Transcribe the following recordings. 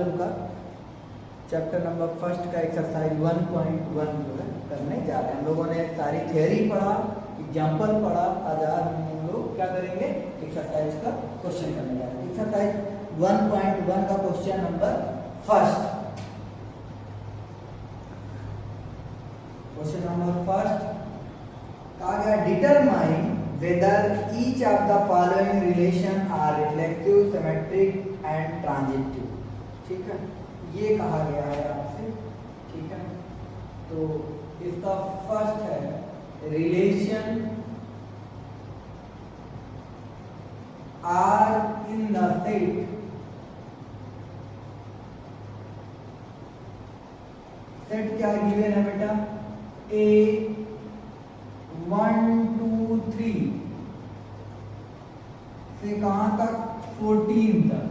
12 का chapter number first का exercise 1.1 जो है करने जा रहे हैं। हम लोगों ने सारी थियोरी पढ़ा, एग्जाम्पल पढ़ा, आज हम लोग क्या करेंगे, एक्सरसाइज का क्वेश्चन करने जा रहे हैं। एक्सरसाइज 1.1 का question number first, question number first कहा गया determine whether each of the following relation are reflexive, symmetric and transitive। ठीक है, ये कहा गया है आपसे। ठीक है, तो इसका फर्स्ट है relation R in the set, set क्या गिवन है बेटा, ए 1 2 3 से कहां तक 14 तक,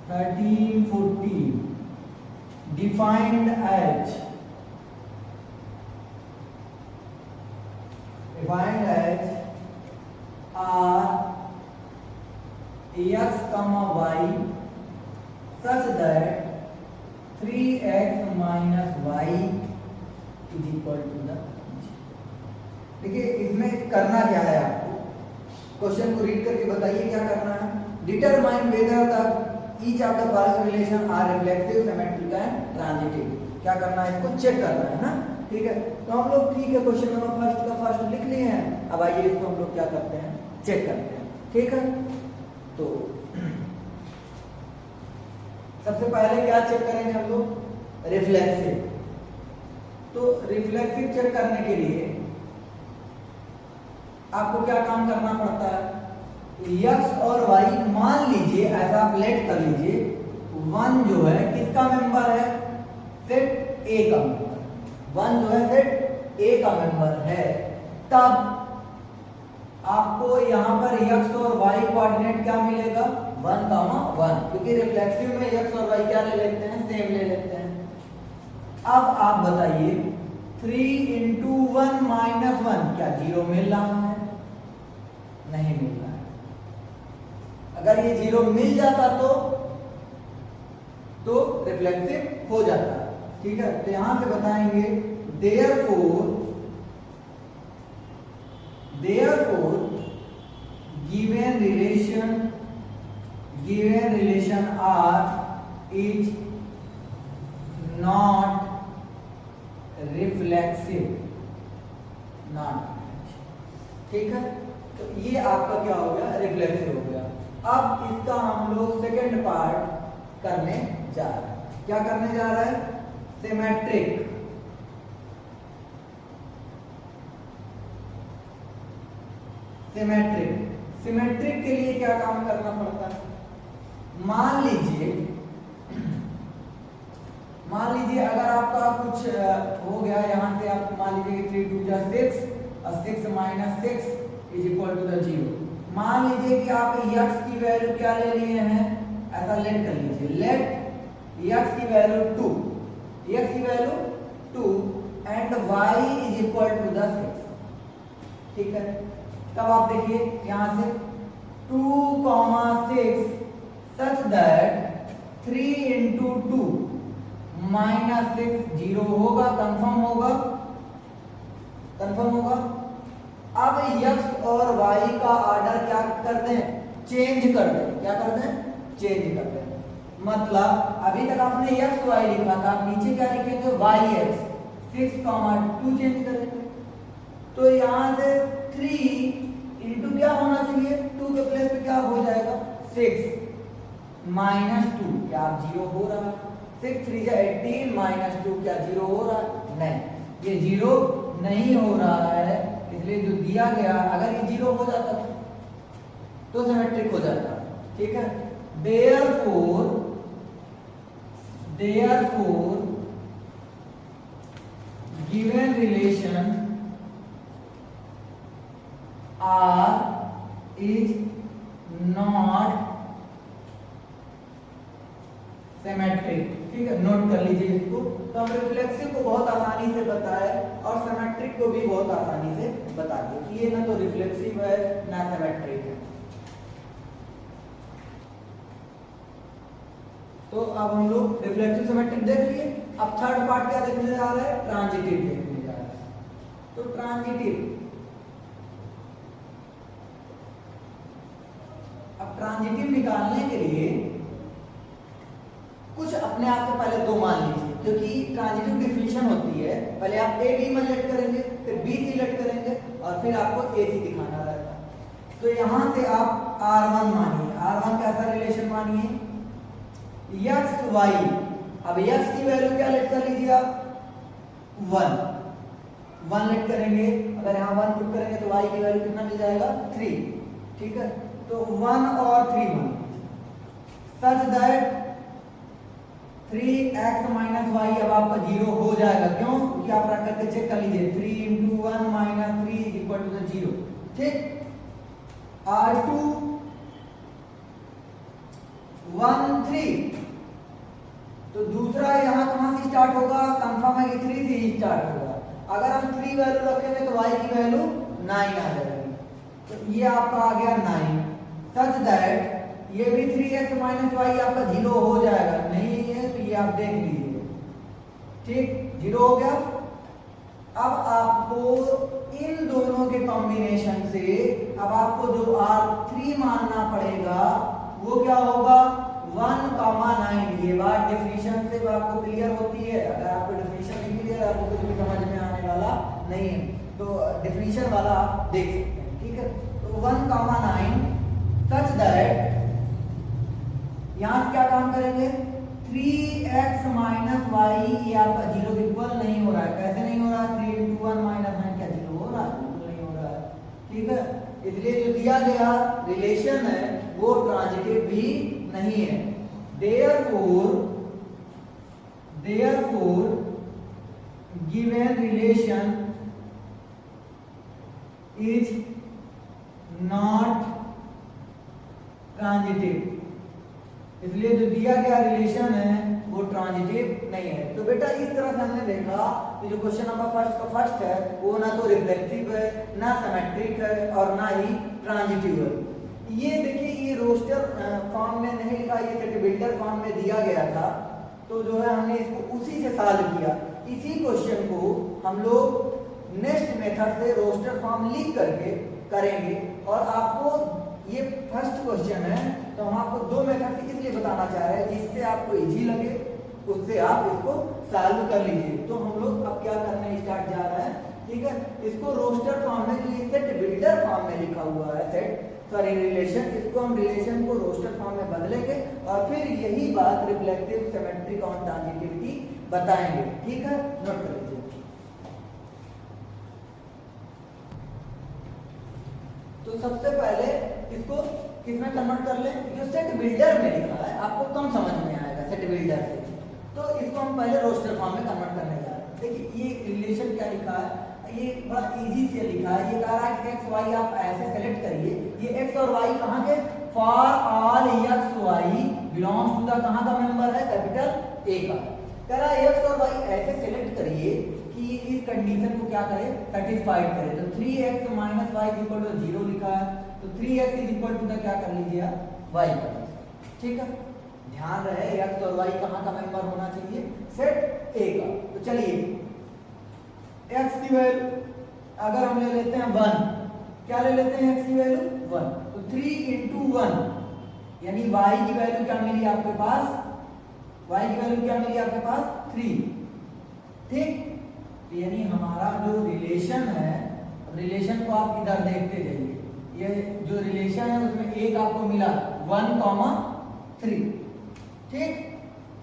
13 14, defined as R x comma y such that 3x minus y is equal to the. देखिए इसमें करना क्या है, आपको क्वेश्चन को रीड करके बताइए क्या करना है। Determine whether the each of the following relation are reflexive, symmetric and transitive. क्या करना है, इसको चेक करना है ना। ठीक है, तो हम लोग ठीक है क्वेश्चन नंबर फर्स्ट का फर्स्ट लिख लिए हैं। अब आइए इसको हम लोग क्या करते हैं, चेक करते हैं। ठीक है, तो सबसे पहले क्या चेक करेंगे हम लोग, रिफ्लेक्सिव। तो रिफ्लेक्सिव चेक करने के लिए आपको क्या काम करना पड़ता है, x और y मान लीजिए, ऐसा आप लेट कर लीजिए, 1 जो है किसका मेंबर है, सेट A का मेंबर, 1 जो है सेट A का मेंबर है। तब आपको यहाँ पर x और y कोऑर्डिनेट क्या मिलेगा, 1, 1, क्योंकि रिफ्लेक्सिव में x और y क्या ले लेते हैं, सेम ले लेते हैं। अब आप बताइए 3 into 1 minus 1 क्या 0 मिल रहा है, नहीं मिल रहा है। अगर ये 0 मिल जाता तो रिफ्लेक्सिव हो जाता है। ठीक है, तो यहां से बताएंगे therefore given relation R is not reflexive, ठीक है, तो ये आपका क्या हो गया, रिफ्लेक्सिव हो गया। अब इसका हम लोग सेकंड पार्ट करने जा रहे हैं। क्या करने जा रहा है, सिमेट्रिक। सिमेट्रिक के लिए क्या काम करना पड़ता है, मान लीजिए अगर आपका कुछ हो गया, यहां से आप मान लीजिए 3 2 जा 6 और 6 minus 6 is equal to the 0। मान लीजिए कि आप x की वैल्यू क्या ले लिए हैं, ऐसा लेट कर लीजिए, लेट x की value 2 and y is equal to the 6। ठीक है, तब आप देखिए यहां से 2, 6 सच दैट 3 into 2 minus 6 0 होगा, कंफर्म होगा। अब x और y का ऑर्डर क्या करते हैं, चेंज करते हैं। क्या करते हैं, चेंज करते हैं। मतलब अभी तक आपने x y लिखा था, नीचे क्या लिखेंगे, yx, 6, 2 चेंज करेंगे। तो यहां से 3 इंटू क्या होना चाहिए, 2 के प्लेस पे क्या हो जाएगा, 6 minus 2 क्या 0 हो रहा है, 6 3 जा 18 minus 2 क्या 0 हो रहा है, नहीं, ये 0 नहीं हो रहा है। इसलिए जो दिया गया, अगर ये 0 हो जाता तो सिमेट्रिक हो जाता। ठीक है, therefore given relation R is not symmetric. ठीक है, नोट कर लीजिए इसको। तो हम रिफ्लेक्सिव को बहुत आसानी से बताए और सिमेट्रिक को भी बहुत आसानी से बता दिए कि ये ना तो रिफ्लेक्सिव है ना सिमेट्रिक है। तो अब हम लोग रिफ्लेक्सिव सिमेट्रिक देख लिए। अब थर्ड पार्ट क्या देखने जा रहा है, ट्रांजिटिव देखने जा रहा है। तो ट्रांजिटिव, अब ट्रांजिटिव निकालने के लिए कुछ अपने आप से पहले दो मान लीजिए, क्योंकि ट्रांजिटिव डिफिनेशन होती है पहले आप ए बी सिलेक्ट करेंगे, फिर बी सिलेक्ट करेंगे और फिर आपको ए सी दिखाना रहता है। तो यहां से आप R1 मानिए, R1 कैसा रिलेशन मानिए, एक्स वाई। अब एक्स की वैल्यू क्या लेट कर लीजिए आप, 1 लेट करेंगे। अगर यहाँ 1 पुट करेंगे तो वाई की वैल्यू कितना मिल जाएगा, 3। ठीक है, तो 1 और 3 सच दैट 3x माइनस वाई अब आपका 0 हो जाएगा। क्यों, क्योंकि आप रख करके चेक कर लीजिए, 3 into 1 minus 3 is equal to 0। ठीक, R2 1 3, तो दूसरा यहाँ कहां से स्टार्ट होगा, कंफर्म है कि 3 से ही स्टार्ट होगा। अगर हम 3 वैल्यू रखेंगे तो y की वैल्यू 9 आ जाएगी। तो ये आपका आ गया 9, सच दैट ये भी 3x माइनस वाई आपका 0 हो जाएगा। नहीं है तो ये आप देख लीजिए। ठीक, 0 हो गया। अब आपको इन दोनों के कॉम्बिनेशन से अब आपको जो R3 मानना पड़ेगा वो क्या होगा, 1,9। ये बात डेफिनेशन से आपको क्लियर होती है। अगर आपको डेफिनेशन नहीं क्लियर, आपको कुछ भी समझ में आने वाला नहीं है, तो डेफिनेशन वाला आप देख सकते हैं। ठीक है, तो 1,9 सच दैट यहां क्या काम करेंगे, 3x माइनस वाई ये आपका 0 के इक्वल नहीं हो रहा है। कैसे नहीं हो रहा है, 3 इंटू 1 माइनस 9 क्या 0 हो रहा है, बिल्कुल नहीं हो रहा है। ठीक है, इसलिए जो दिया गया रिलेशन है वो ट्रांजिटिव भी नहीं है। therefore given relation is not transitive. इसलिए जो दिया गया रिलेशन है वो ट्रांजिटिव नहीं है। तो बेटा इस तरह से हमने देखा कि जो क्वेश्चन नंबर फर्स्ट है वो ना तो रिफ्लेक्टिव है, ना सिमेट्रिक है और ना ही ट्रांजिटिव है। ये देखिए, ये रोस्टर फॉर्म में नहीं लिखा, ये सेट बिल्डर फॉर्म में दिया गया था। तो जो है हमने इसको उसी से सॉल्व किया। इसी क्वेश्चन को हम लोग नेक्स्ट मेथड से रोस्टर फॉर्म लिख करके करेंगे। और आपको ये फर्स्ट क्वेश्चन है तो हम आपको दो मेथड से इसलिए बताना चाह रहे हैं जिससे आपको इजी लगे, उससे आप इसको सॉल्व कर लीजिए। तो हम लोग अब क्या करने स्टार्ट जा रहे हैं, ठीक है, इसको रोस्टर फॉर्म में, जो सेट बिल्डर फॉर्म में लिखा हुआ है रिलेशन, इसको हम रिलेशन को रोस्टर फॉर्म में बदलेंगे और फिर यही बात रिफ्लेक्टिव, सिमेट्रिक और ट्रांजिटिविटी बताएंगे। ठीक है, नोट कर लीजिए। तो सबसे पहले इसको किसमें कन्वर्ट कर लें, जो सेट बिल्डर में लिखा है आपको कम समझ में आएगा सेट बिल्डर से, तो इसको हम पहले रोस्टर फॉर्म में कन्वर्ट करने जा रहे हैं। देखिए ये रिलेशन क्या लिखा है, ये बड़ा इजी से लिखा है। ये कह रहा है कि एक्स वाई आप ऐसे सेलेक्ट करिए, ये एक्स और वाई कहाँ के, for all x y belongs to the कहाँ का मेंबर है, कैपिटल ए का। कह रहा है एक्स और वाई ऐसे सेलेक्ट करिए कि इस कंडीशन को क्या करे, सेटिस्फाइड करे। तो 3x minus Y equal to 0 लिखा है, तो 3x इज इक्वल टू क्या कर लीजिए आप, वाई कर लीजिए। ठीक है, ध्यान रहे एक्स और वाई कहाँ का मेंबर होना चाहिए, सेट ए का। तो चलिए x की वैल्यू अगर हम ले लेते हैं 1, क्या ले लेते हैं x की वैल्यू 1, तो 3 इंटू 1 यानी y की वैल्यू क्या मिली आपके पास, y की वैल्यू क्या मिली आपके पास 3। ठीक, तो यानी हमारा जो रिलेशन है, रिलेशन को आप इधर देखते जाइए, ये जो रिलेशन है उसमें एक आपको मिला 1,3। ठीक,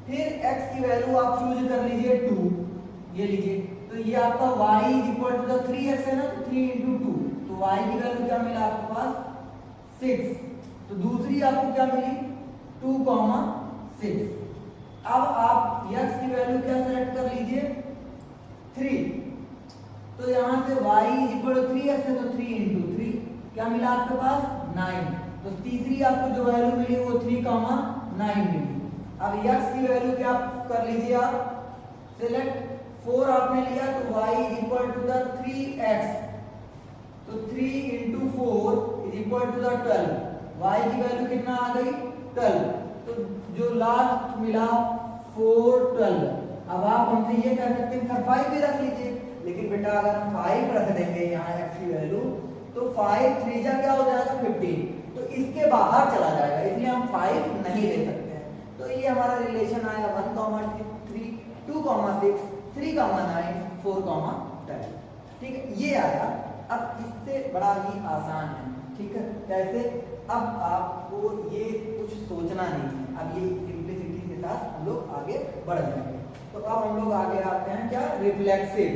फिर x की वैल्यू आप चूज कर लीजिए 2, ये लीजिए, तो ये आपका y is equal to 3x है ना, तो 3 इंटू 2, तो y की वैल्यू क्या मिला आपके पास 6। तो दूसरी आपको क्या मिली 2,6। अब आप x की वैल्यू क्या सेलेक्ट कर लीजिए 3, तो यहां से y is equal to 3x है, तो 3 इंटू 3 क्या मिला आपके पास 9। तो तीसरी आपको जो वैल्यू मिली वो 3,9 मिली। अब x की वैल्यू क्या कर लीजिए आप सेलेक्ट, 4 आपने लिया तो y is equal to 3x, तो 3 into 4 is equal to 12, y की वैल्यू कितना आ गई 12। तो जो लास्ट मिला 4 12। अब आप हमसे ये कह सकते हैं सर 5 भी रख लीजिए, लेकिन बेटा अगर हम 5 रख देंगे यहाँ x की वैल्यू तो 5 3 जा क्या हो जाएगा 15, तो इसके बाहर चला जाएगा, इसलिए हम 5 नहीं ले सकते हैं। तो ये हमारा रिलेशन आया 1, 3, 2, 6, 3, 9, 4, 10। ठीक है, ये आया। अब इससे बड़ा ही आसान है, ठीक है, कैसे? अब आपको ये कुछ सोचना नहीं है, अब ये सिंपलिसिटी के साथ हम लोग आगे बढ़ जाएंगे। तो अब हम लोग आगे आते हैं क्या, रिफ्लेक्सिव।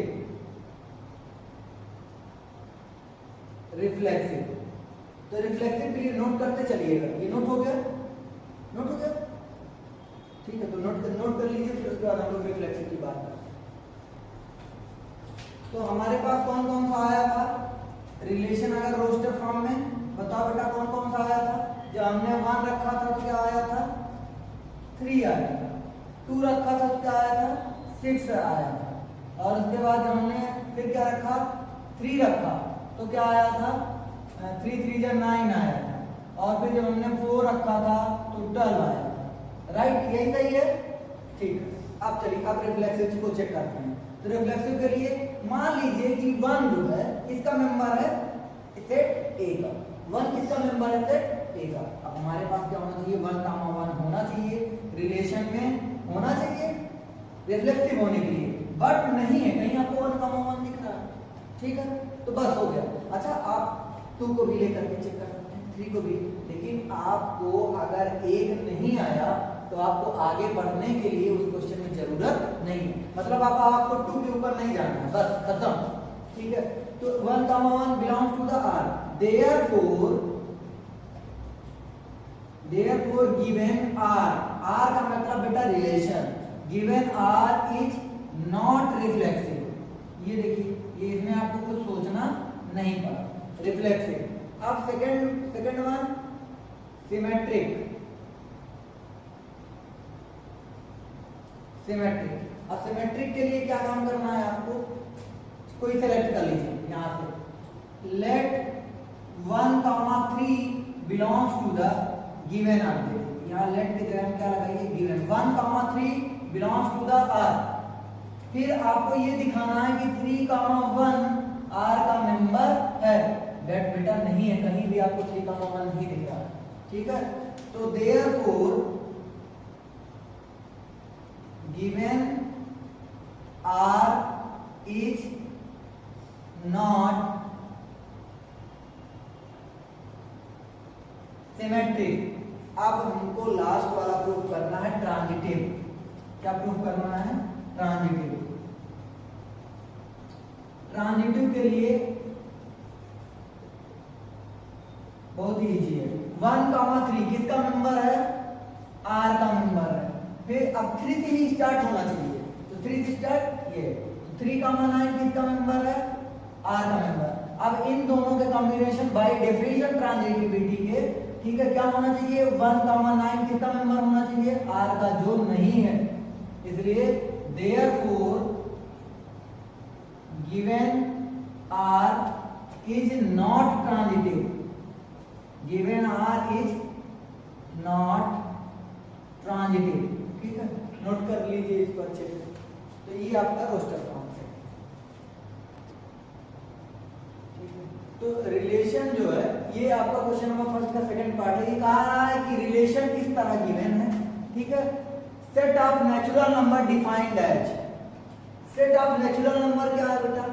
तो रिफ्लेक्सिव पीरियड नोट करते चलिएगा। ये नोट हो गया? नोट हो गया? ठीक है, तो नोट कर लीजिए, फिर उसके बाद हम लोग रिफ्लेक्सिव की बात करते हैं। तो हमारे पास कौन कौन सा आया था रिलेशन? अगर रोस्टर फॉर्म में बताओ बेटा कौन कौन सा आया था? जब हमने 1 रखा था तो क्या आया था? 3 आया था। 2 रखा था तो क्या आया था? 6 आया था। और उसके बाद जब हमने फिर क्या रखा? 3 रखा तो क्या आया था? 3 3 जा 9 आया था। और फिर जब हमने 4 रखा था तो 12 आया था। राइट, यही सही है? ठीक है, अब चलिए अब रिफ्लेक्सिव को चेक करते हैं। तो रिफ्लेक्सिव के लिए मान लीजिए कि 1 जो है इसका मेंबर है सेट ए का। 1 किसका मेंबर है? सेट ए का। अब हमारे पास क्या होना चाहिए? 1, 1 होना चाहिए, रिलेशन में होना चाहिए रिफ्लेक्सिव होने के लिए, बट नहीं है, कहीं आपको 1, 1 दिख रहा है। ठीक है, तो बस हो गया। अच्छा, आप 2 को भी लेकर के चेक कर सकते हैं, 3 को भी, लेकिन आपको अगर 1 नहीं आया तो आपको आगे बढ़ने के लिए उस क्वेश्चन में जरूरत नहीं है, मतलब आपको 2 के ऊपर नहीं जाना है, बस खत्म। ठीक है, तो 1, 1 belongs to the R, therefore given R का मतलब बेटा relation, given R is not reflexive। ये देखिए, ये इसमें आपको कुछ सोचना नहीं पड़ा, रिफ्लेक्सिव। अब सेकंड वन सिमेट्रिक। अब सिमेट्रिक के लिए क्या काम करना है आपको? कोई सेलेक्ट कर लीजिए यहां से, let 1, 3 belongs to the given object. यहाँ लेट की जगह क्या लगाइए? Given. 1, 3 belongs to the R। फिर आपको ये दिखाना है कि 3, 1 R का मेंबर है। दैट बेटा नहीं है, कहीं भी आपको 3, 1 नहीं दिख रहा है। ठीक है, तो therefore given R is not symmetric. अब हमको लास्ट वाला प्रूफ करना है ट्रांजिटिव। क्या प्रूफ करना है? ट्रांजिटिव। ट्रांजिटिव के लिए बहुत ही इजी है। 1, 3 किसका मेंबर है? R का मेंबर है। फिर अब 3 से ही स्टार्ट होना चाहिए, तो 3 से स्टार्ट ये 3, 9 किसका मेंबर है? R का मेंबर। अब इन दोनों के कॉम्बिनेशन बाय डेफिनेशन ट्रांजिटिविटी के, ठीक है, क्या होना चाहिए? 1, 9 किसका मेंबर होना चाहिए? R का, जो नहीं है। इसलिए therefore given R is not transitive, given R is not transitive। ठीक है, नोट कर लीजिए इसको अच्छे से। तो ये आपका रोस्टर फॉर्म है। ठीक है, तो रिलेशन जो है ये आपका क्वेश्चन नंबर फर्स्ट का सेकंड पार्ट है। ये कहा रहा है कि रिलेशन किस तरह गिवन है। ठीक है, set of natural number defined as. Set of natural number क्या है बेटा?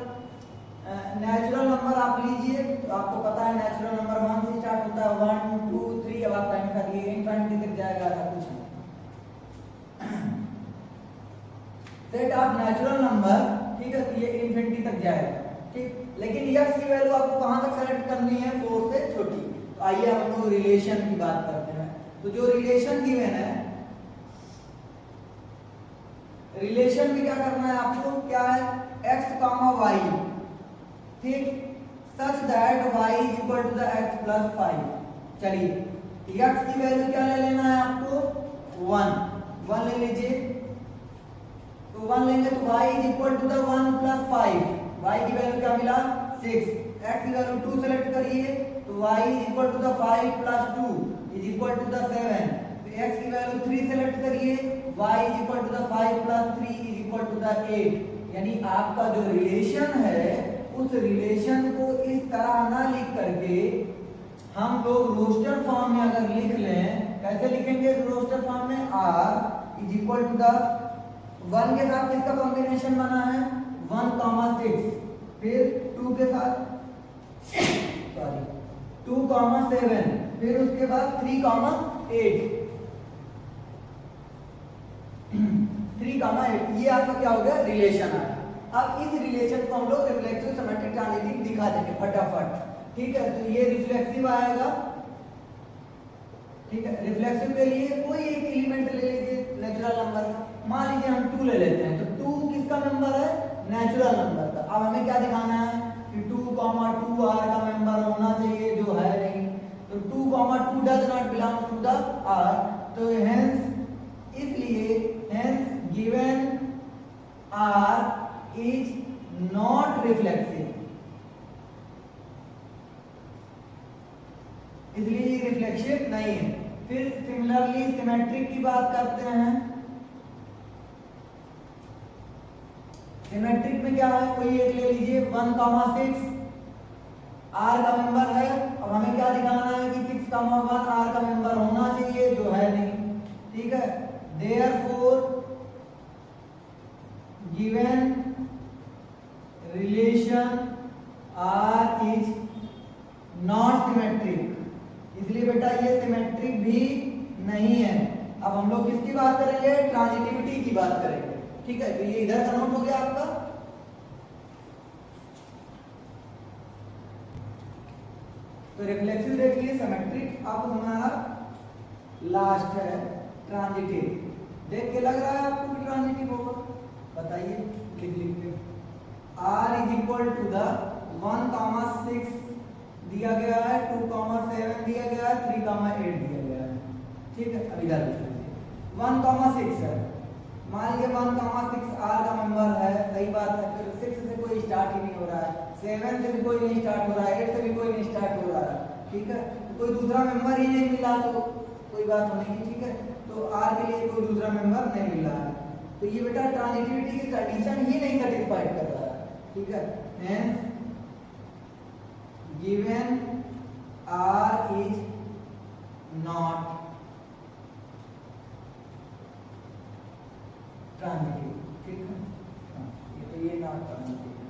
नेचुरल नंबर आप लीजिए, तो आपको पता है नेचुरल नंबर 1 से स्टार्ट होता है, 1, 2, 3, अब आप टाइम कर लिए इनफिनिटी तक जाएगा, ऐसा कुछ नहीं। सेट ऑफ नेचुरल नंबर, ठीक है, तो ये इनफिनिटी तक जाएगा। ठीक, लेकिन x की वैल्यू आपको कहां तक सेलेक्ट करनी है? 4 से छोटी। तो आइए हम लोग रिलेशन की बात करते हैं। तो जो रिलेशन गिवन है, रिलेशन में क्या करना है आपको? क्या है? x, y, ठीक, such that y is equal to the x plus 5। चलिए, x की वैल्यू क्या ले लेना है आपको? 1 ले लीजिए। तो 1 लेंगे तो y is equal to the 1 plus 5। y की वैल्यू क्या मिला? 6। x की वैल्यू 2 सेलेक्ट करिए, तो y is equal to the 5 plus 2 is equal to the 7। x की वैल्यू 3 सेलेक्ट करिए, y is equal to the 5 plus 3 is equal to the 8। यानी आपका जो रिलेशन है उस रिलेशन को इस तरह ना लिख करके हम लोग रोस्टर फॉर्म में अगर लिख लें, कैसे लिखेंगे रोस्टर फॉर्म में, r is equal to the 1 के साथ किसका कॉम्बिनेशन बना है 1,6, फिर 2 के साथ सॉरी 2,7, फिर उसके बाद 3,8 3,8, ये आपका क्या हो गया रिलेशन आया। अब इस रिलेशन को हम लोग रिफ्लेक्सिव सिमेट्रिक ट्रांजिटिव दिखा देंगे फटाफट, ठीक है। तो ये रिफ्लेक्सिव आएगा, ठीक है। रिफ्लेक्सिव के लिए कोई एक एलिमेंट ले लीजिए नेचुरल नंबर का, मान लीजिए हम 2 ले लेते हैं, तो 2 किसका नंबर है नेचुरल नंबर का। अब हमें क्या दिखाना है कि 2, 2 r का मेंबर होना चाहिए, जो है नहीं, तो 2, 2 does not belong to the r, तो हेंस इसलिए hence given r is not reflexive, इसलिए ये रिफ्लेक्सिव नहीं है। फिर सिमिलरली सिमेट्रिक की बात करते हैं। सिमेट्रिक में क्या है, कोई एक ले लीजिए 1,6 r का मेंबर है। अब हमें क्या दिखाना है कि 6,1 r का मेंबर होना चाहिए, जो है नहीं, ठीक है। Therefore given relation r is not symmetric, इसलिए बेटा ये सिमेट्रिक भी नहीं है। अब हम लोग किसकी बात करेंगे, ट्रांजिटिविटी की बात करेंगे, ठीक है। तो ये इधर का नोट हो गया आपका। तो रिफ्लेक्सिव देख लिए, सिमेट्रिक, अब हमारा लास्ट है ट्रांजिटिव। देख के लग रहा है आपको कि ट्रांजिटिव होगा, बताइए लिख के। r is equal to the 1,6 दिया गया है, 2,7 दिया गया है, 3,8 दिया गया है, ठीक है। अब इधर लिख लीजिए 1,6 है, मान लीजिए 1,6 r का मेंबर है, सही बात है। फिर 6 से कोई स्टार्ट ही नहीं हो रहा है, 7 से भी कोई नहीं स्टार्ट हो रहा है, 8 से भी कोई नहीं स्टार्ट हो रहा है, ठीक है। तो कोई दूसरा मेंबर ही नहीं मिला, तो कोई बात होने की, ठीक है। तो r के लिए कोई दूसरा मेंबर नहीं मिल रहा है, तो ये बेटा ट्रांजिटिविटी की कंडीशन ही नहीं सेटिस्फाइड कर रहा है, ठीक है। Hence given r is not transitive, ठीक है। तो ये नॉट ट्रांजिटिव है।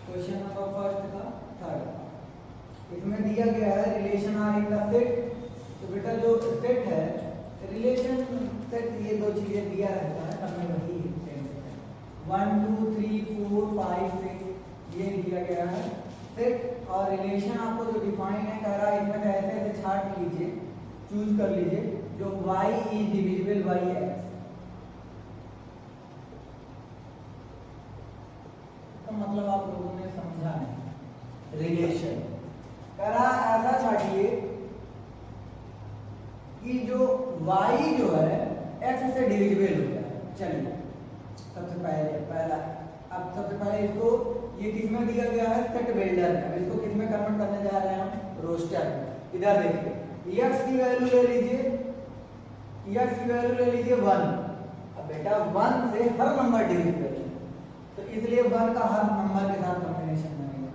क्वेश्चन नंबर फर्स्ट का थर्ड, इसमें दिया गया है relation R in the set. तो बेटा जो सेट है, रिलेशन सेट, ये दो चीजें दिया रहता है, हमने वही 1, 2, 3, 4, 5, 6 ये दिया गया है सेट। और रिलेशन आपको जो डिफाइन है कह रहा है, इसमें ऐसे ऐसे छाट लीजिए, चूज कर लीजिए जो y is divisible by x। तो मतलब आप लोगों ने समझा नहीं, रिलेशन कह रहा ऐसा छाटिए कि जो y जो है x से डिविजिबल हो जाए। चलिए सबसे पहला अब सबसे पहले इसको, ये किसमें दिया गया है सेट बिल्डर में, इसको किसमें कन्वर्ट करने जा रहे हैं हम, रोस्टर में। इधर देखिए x की वैल्यू ले लीजिए, x की वैल्यू ले लीजिए 1। अब बेटा 1 से हर नंबर डिविजिबल है, तो इसलिए 1 का हर नंबर के साथ कॉम्बिनेशन बनेगा।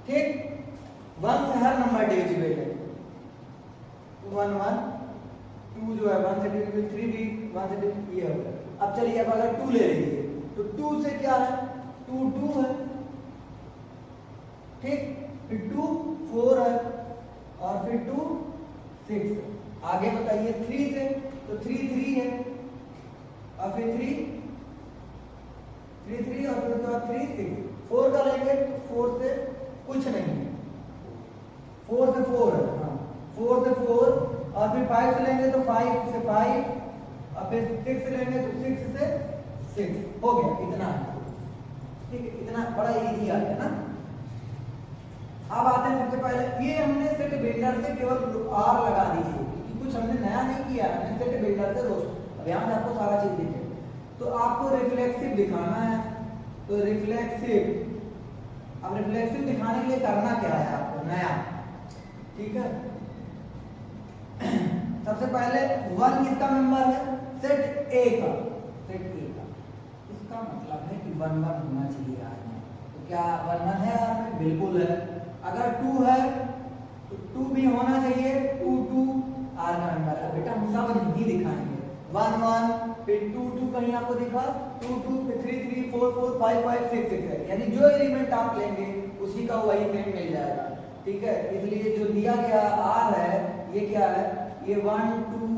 ठीक, 1 से हर नंबर डिविजिबल है, 1 1 2 जो है 1 से डिविजिबल, 3 भी 1 से डिविजिबल, ये होगा। अब चलिए अब अगर 2 ले लीजिए, तो 2 से क्या है, 2 2 है, ठीक। फिर 2 4 है, और फिर 2 6 है। आगे बताइए 3 से, तो 3 3 है, और फिर 3 3 3, और फिर 3 6। 4 का लेंगे तो 4 से कुछ नहीं है, 4 से 4 है, हाँ 4 से 4, और फिर 5 से लेंगे तो 5 से 5, और फिर 6 से लेंगे तो 6 से 6 हो गया, इतना है, ठीक है। इतना बड़ा इजी आ गया ना। अब आते हैं सबसे पहले, ये हमने सेट बिल्डर से केवल आर लगा दीजिए क्योंकि कुछ हमने नया नहीं किया, हमने सेट बिल्डर से रोज। अब यहाँ से आपको सारा चीज दिखे, तो आपको रिफ्लेक्सिव दिखाना है, तो रिफ्लेक्सिव, अब रिफ्लेक्सिव दिखाने के लिए करना क्या है आपको नया, ठीक है। सबसे पहले वन किसका मेंबर है, सेट ए का, सेट ए का, इसका मतलब है कि 1 1 होना चाहिए आर में। तो क्या 1 1 है आर में, बिल्कुल है। अगर 2 है तो 2 भी होना चाहिए, 2 2 आर का मेंबर है। बेटा हम सब नहीं दिखाएंगे, 1 1 फिर 2 2 कहीं आपको दिखा, 2 2 फिर 3 3 4 4 5 5 6 6 है, यानी जो एलिमेंट आप लेंगे उसी का वही सेम मिल जाएगा, ठीक है। इसलिए जो दिया गया आर है ये क्या है, ये 1 2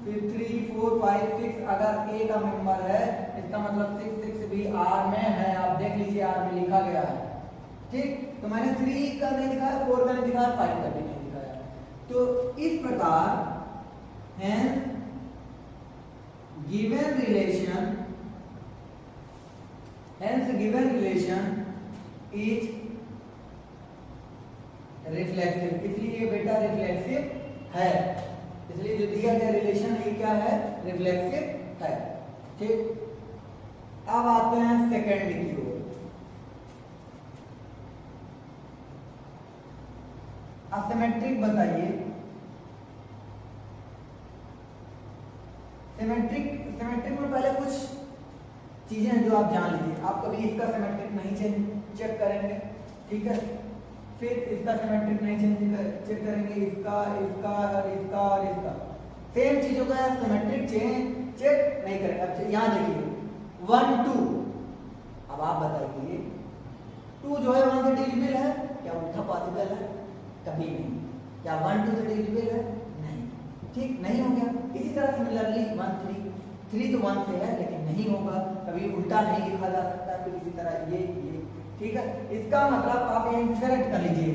फिर 3 4 5 6 अगर ए का मेंबर है इसका मतलब 6 6 भी आर में है। आप देख लीजिए आर में लिखा गया है, ठीक। तो मैंने 3 का नहीं दिखाया, 4 का नहीं दिखाया, 5 का भी नहीं दिखाया। तो इस प्रकार hence given relation is reflexive, इसलिए ये बेटा रिफ्लेक्सिव है, इसलिए जो दिया गया रिलेशन है क्या है, रिफ्लेक्सिव है, ठीक। अब आते हैं सेकंड की ओर। असिमेट्रिक बताइए, सिमेट्रिक में पहले कुछ चीजें हैं जो आप जान लीजिए। आप कभी इसका सिमेट्रिक नहीं चेक करेंगे, ठीक है, फिर इसका सिमेट्रिक नहीं चेक करेंगे, इसका इसका और इसका और इसका, सेम चीजों का सिमेट्रिक चेक नहीं करेंगे। अब यहाँ देखिए 1 2, अब आप बताइए 2 जो है 1 से डिविजिबल है क्या, उल्टा पॉसिबल है, कभी नहीं। क्या 1 2 से डिविजिबल है, नहीं, ठीक, नहीं हो गया। इसी तरह सिमिलरली 1 3 तो 1 से है लेकिन नहीं होगा, कभी उल्टा नहीं लिखा जा सकता, फिर इसी तरह ये, ठीक है। इसका मतलब आप ये सेलेक्ट कर लीजिए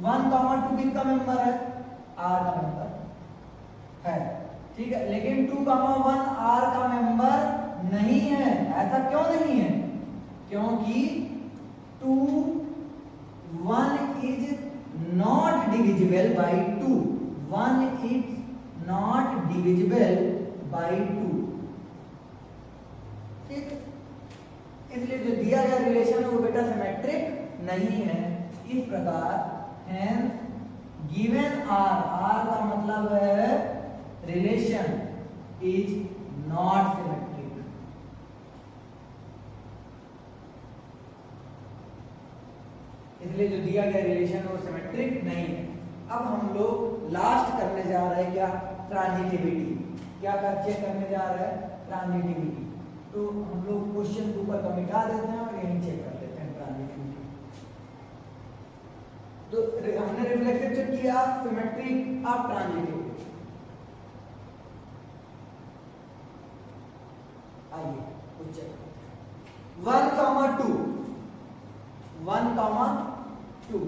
1 2 किसका मेंबर है, आर का मेंबर है, ठीक है। लेकिन 2 1 आर का मेंबर नहीं है। ऐसा क्यों नहीं है, क्योंकि 2 1 is not divisible by 2, 1 is not divisible by 2, ठीक। इसलिए जो दिया गया रिलेशन है वो बेटा सिमेट्रिक नहीं है। इस प्रकार hence given r का मतलब है रिलेशन इज नॉट सिमेट्रिक। इसलिए जो दिया गया रिलेशन है वो सिमेट्रिक नहीं है। अब हम लोग लास्ट करने जा रहे हैं क्या, ट्रांजिटिविटी। क्या चेक करने जा रहे हैं, ट्रांजिटिविटी। तो हम लोग क्वेश्चन के ऊपर का मिटा देते हैं और यही चेक कर लेते हैं ट्रांजिटिविटी। तो हमने रिफ्लेक्सिव चेक किया, सिमेट्रिक, अब ट्रांजिटिव। आइए कुछ चेक 1 2 1 2,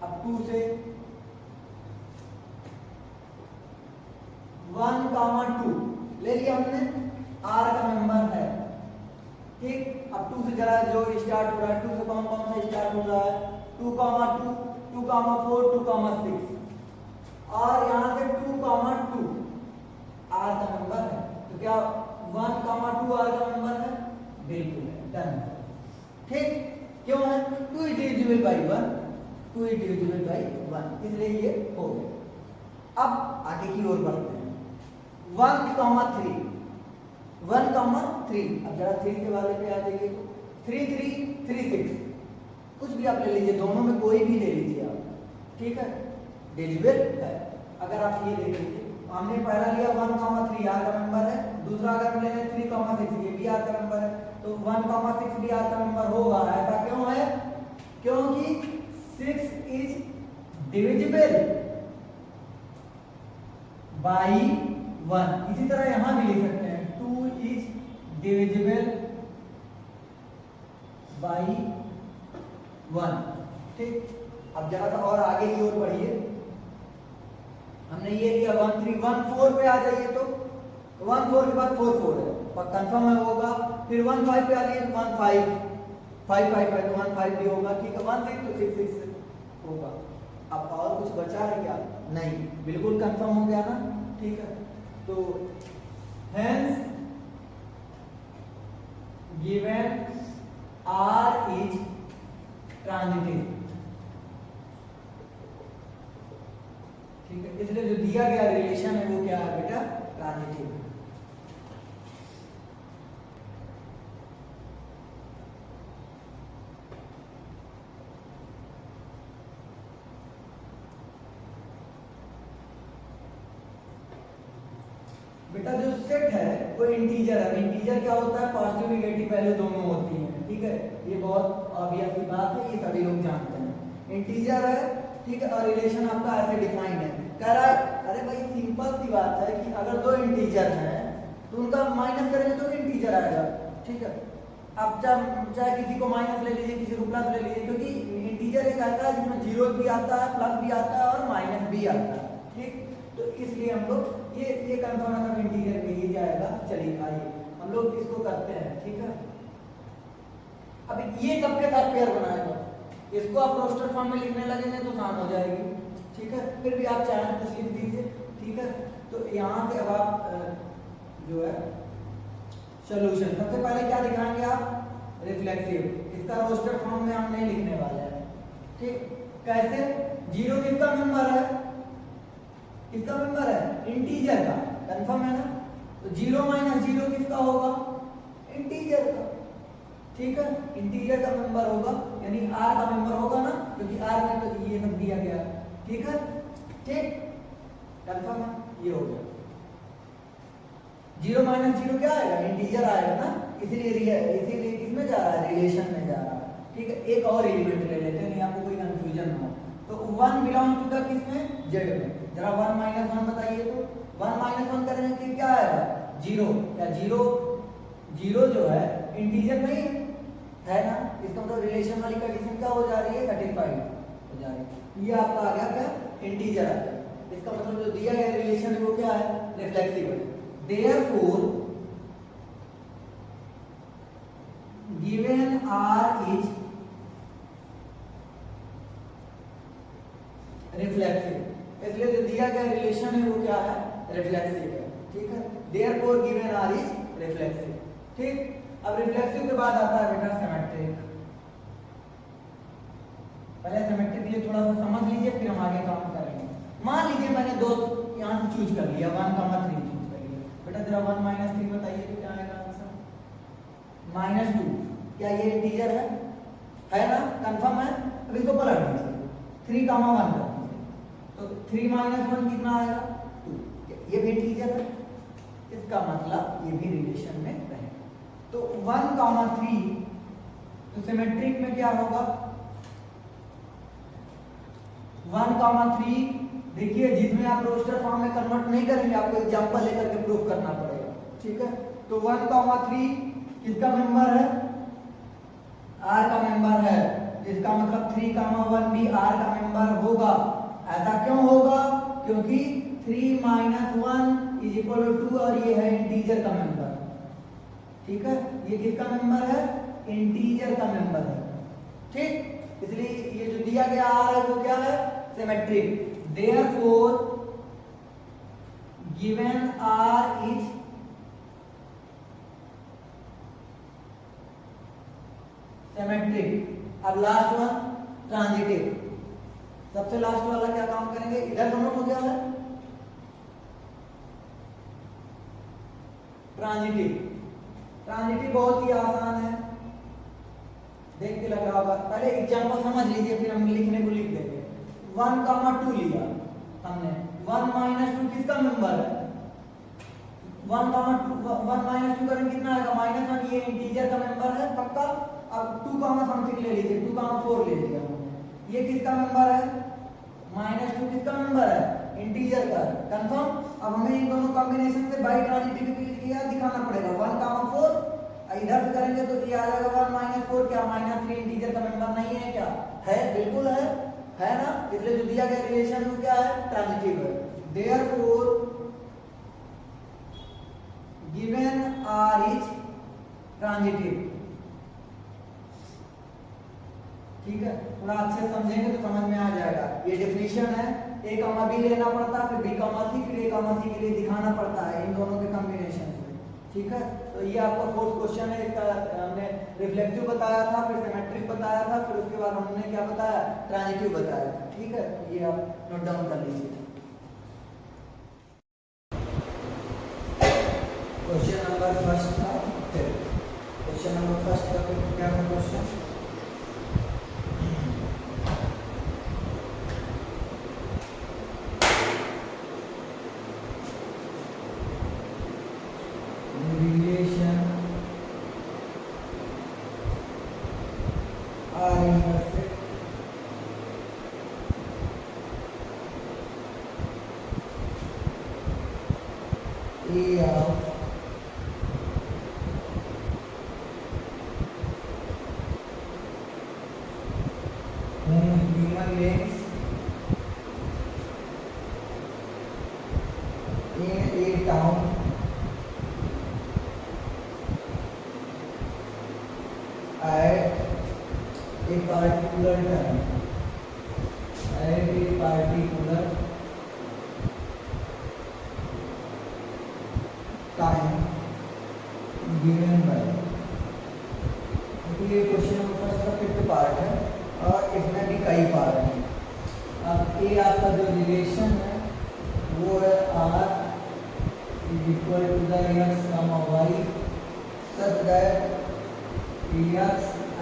अब 2 से 1 2 ले लिया हमने, आर का मेंबर है, ठीक। अब 2 से जरा जो स्टार्ट हो रहा है, 2 से कौन कौन सा स्टार्ट हो रहा है, 2 4 2 6, और यहाँ से 2 2 आर का मेंबर है। तो क्या 1 2 आर का मेंबर है, बिल्कुल है, डन, ठीक। क्यों है, 2 is divisible by 1, 2 is divisible by 1, इसलिए ये हो गया। अब आगे की ओर बढ़ते हैं 1 3, 1 3, अब जरा 3 के वाले पे आ जाइए, 3 3 3 6, कुछ भी आप ले लीजिए, दोनों में कोई भी ले लीजिए आप, ठीक है, डिविजिबल है। अगर आप ये ले लीजिए, हमने पहला लिया 1 3 आर का मेंबर है, दूसरा अगर हम ले लें 3 6 ये भी आर का मेंबर है, तो 1 6 भी आर का मेंबर होगा। ऐसा क्यों है, क्योंकि 6 इज डिविजिबल बाय 1। इसी तरह यहां भी लिख सकते हैं 2 इज डिविजिबल बाय 1, ठीक। अब जरा सा और आगे की ओर बढ़िए, हमने ये लिया 1 3 1 4 पे आ जाइए, तो 1 4 के बाद 4 4 है, पर कंफर्म है होगा। फिर 1 5 पे आ जाइए, 1 5 5 5 है तो 1 5 भी होगा, ठीक है। 1 6 तो 6 6 हो बचा है क्या? नहीं, बिल्कुल कंफर्म हो गया ना। ठीक है, तो hence given R is transitive। ठीक है, इसलिए जो दिया गया रिलेशन है वो क्या है बेटा? ट्रांजिटिव है। बेटा जो सेट है वो इंटीजर है। इंटीजर क्या होता है? पॉजिटिव नेगेटिव वैल्यू दोनों होती हैं। ठीक है, ये बहुत ऑब्वियस सी बात है, ये सभी लोग जानते हैं। इंटीजर है, ठीक है, और रिलेशन आपका ऐसे डिफाइंड है। कह रहा है अरे भाई सिंपल सी बात है कि अगर दो इंटीजर हैं तो उनका माइनस करेंगे तो इंटीजर आएगा। ठीक है, अब चाहे किसी को माइनस ले लीजिए, किसी को प्लस ले लीजिए, क्योंकि इंटीजर एक आता है जिसमें जीरो भी आता है, प्लस भी आता है और माइनस भी आता है। ठीक, तो इसलिए हम लोग ये कंफर्मेशन ऑफ इंटीजर में ही जाएगा। चलिए आइए हम लोग इसको करते हैं। ठीक है, अब ये सबके साथ पेयर बनाएगा, इसको आप रोस्टर फॉर्म में लिखने लगेंगे तो काम हो जाएगी। ठीक है, फिर भी आप चाहें तो लिख दीजिए। ठीक है, तो यहाँ से अब आप जो है सॉल्यूशन, सबसे पहले क्या दिखाएंगे आप? रिफ्लेक्सिव। इसका रोस्टर फॉर्म में हम नहीं लिखने वाले हैं। ठीक, कैसे? जीरो किसका मेंबर है? किसका मेंबर है? इंटीजर का। कंफर्म है ना? तो जीरो माइनस जीरो किसका होगा? इंटीजर का। ठीक है, इंटीजर का मेंबर होगा, यानी आर का मेंबर होगा ना, क्योंकि आर में तो ये सब दिया गया है। ठीक है, ठीक, कंफर्म है, ये हो गया। जीरो माइनस जीरो क्या आएगा? इंटीजर आएगा ना, इसीलिए किसमें जा रहा है? रिलेशन में जा रहा है। ठीक है, एक और एलिमेंट ले लेते हैं, नहीं आपको कोई कंफ्यूजन ना हो। तो वन बिलोंग टू द किसमें? जेड में। जरा वन माइनस वन बताइए तो। वन माइनस वन करेंगे कि क्या आएगा? जीरो। या जीरो जो है इंटीजर नहीं है ना, इसका मतलब रिलेशन वाली कंडीशन क्या हो जा रही है? सेटिस्फाइड हो जा रही है। ये आपका आ गया क्या? इंटीजर आ गया। इसका मतलब जो दिया गया रिलेशन है वो क्या है? रिफ्लेक्सिव है। Therefore, given R is reflexive, इसलिए जो दिया गया रिलेशन है वो क्या है? रिफ्लेक्सिव है। ठीक है, Therefore given R is reflexive। ठीक, अब रिफ्लेक्सिव के बाद आता है बेटा सिमेट्रिक। पहले सिमेट्रिक के लिए थोड़ा सा समझ लीजिए, फिर हम आगे काम करेंगे। मान लीजिए मैंने दो यहाँ से चूज कर लिया, 1,3 चूज कर लिया। बेटा जरा 1 माइनस 3 बताइए तो क्या आएगा आंसर? -2। क्या ये इंटीजर है ना? कंफर्म है। अब इसको पलट दीजिए, 3,1 कर दीजिए, तो 3 माइनस 1 कितना आएगा? 2। ये भी इंटीजर है, इसका मतलब ये भी रिलेशन में रहेगा। तो 1,3 तो सिमेट्रिक में क्या होगा? 1,3 देखिए, जिसमें आप रोस्टर फॉर्म में कन्वर्ट नहीं करेंगे, आपको एग्जांपल लेकर के प्रूफ करना पड़ेगा। ठीक है, तो 1,3 किसका मेंबर है? आर का मेंबर है। इसका मतलब 3,1 भी आर का मेंबर होगा। ऐसा क्यों होगा? क्योंकि 3 माइनस 1 इज इक्वल टू 2 और ये है इंटीजर का मेंबर। ठीक है, ये किसका मेंबर है? इंटीजर का मेंबर है। ठीक, इसलिए ये जो दिया गया आर है वो क्या है? Symmetric. Therefore, given R is symmetric। अब लास्ट वन ट्रांजिटिव। सबसे लास्ट वाला क्या काम करेंगे? इधर दोनों हो गया है ट्रांजिटिव। ट्रांजिटिव बहुत ही आसान है, देख के लग रहा होगा। पहले एग्जांपल समझ लीजिए, फिर हम लिखने को लिख देंगे। 1,2 लिया हमने। 1 माइनस 2 किसका मेंबर है? 1 माइनस 2 करेंगे कितना आएगा? -1। ये इंटीजर का मेंबर है पक्का। अब 2 समथिंग ले लीजिए, 2,4 ले लिया हमने। ये किसका मेंबर है? -2 किसका मेंबर है? इंटीजर का। कंफर्म। अब हमें इन दोनों कॉम्बिनेशन से बाई ट्रांजिटिविटी दिखाना पड़ेगा। 1,4 इधर से करेंगे तो ये आ जाएगा 1 - 4। क्या -3 इंटीजर का मेंबर नहीं है? क्या है? बिल्कुल है ना। इसलिए जो दिया गया रिलेशन वो क्या है? ट्रांजिटिव है। Therefore given R is transitive। ठीक है, थोड़ा अच्छे समझेंगे तो समझ में आ जाएगा। ये डेफिनेशन है ए कॉमा बी लेना पड़ता है, फिर बी कॉमा सी, फिर ए कॉमा सी के लिए दिखाना पड़ता है इन दोनों के कॉम्बिनेशन से। ठीक है, तो ये आपका फोर्थ क्वेश्चन है। इसका हमने रिफ्लेक्टिव बताया था, फिर सिमेट्रिक बताया था, फिर उसके बाद हमने क्या बताया, ट्रांजिटिव बताया था। ठीक है, ये आप नोट डाउन कर लीजिए। क्वेश्चन नंबर फर्स्ट था, फिर क्वेश्चन नंबर फर्स्ट का क्या था question, relation R intersect A of human beings in a town at a particular time, at a particular time given by। ये क्वेश्चन नंबर फर्स्ट का fifth part है और इसमें भी कई पार्ट हैं। अब ये आपका जो रिलेशन है वो है r equal to the x comma y such that x